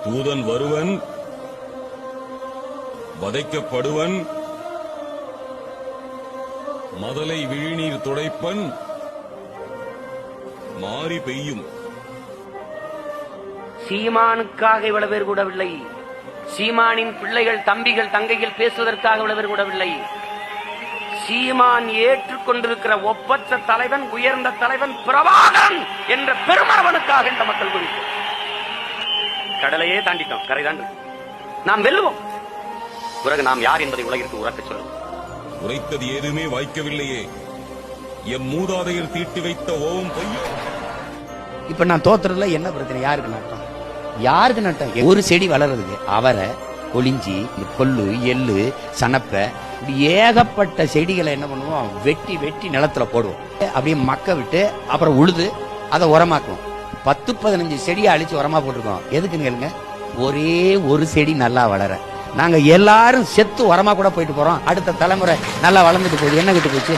தூதன் வருவன், வதைக்கப்படுவன், மதலை விழிநீர் துடைப்பன், மாறி பெய்யும். சீமானுக்காக இவ்வளவு பேர் கூடவில்லை. சீமானின் பிள்ளைகள், தம்பிகள், தங்கைகள் பேசுவதற்காக இவ்வளவு பேர் கூடவில்லை. சீமான் ஏற்றுக்கொண்டிருக்கிற ஒப்பற்ற தலைவன், உயர்ந்த தலைவன் பிரபாகரன் என்ற பெருமரவனுக்காக இந்த மக்கள் குறித்து கடலையே தாண்டிட்டோம், கரை தாண்டு நாம் வெல்லுவோம். பிறகு நாம் யார் என்பதை உலகிற்கு உறக்க சொல்லுவோம். உரைத்தது ஏதுமே வாய்க்கவில்லையே, எம் மூதாதையர் தீட்டி வைத்த ஓம் பொய்யோ. இப்ப நான் தோத்துறதுல என்ன பிரச்சனை? யாருக்கு நட்டம்? யாருக்கு நட்டம்? ஒரு செடி வளர்றதுக்கு அவரை, கொளிஞ்சி, கொள்ளு, எள்ளு, சனப்ப, இப்படி ஏகப்பட்ட செடிகளை என்ன பண்ணுவோம், வெட்டி வெட்டி நிலத்துல போடுவோம். அப்படியே மக்க விட்டு அப்புறம் உழுது அதை உரமாக்குவோம். 10-15 செடியை அழிச்சு உரமா போட்டிருக்கோம். எதுக்குன்னு கேளுங்க, ஒரே ஒரு செடி நல்லா வளர. நாங்க எல்லாரும் செத்து உரமா கூட போயிட்டு போறோம். அடுத்த தலைமுறை நல்லா வளர்ந்துட்டு போகுது. என்ன கிட்டு போச்சு?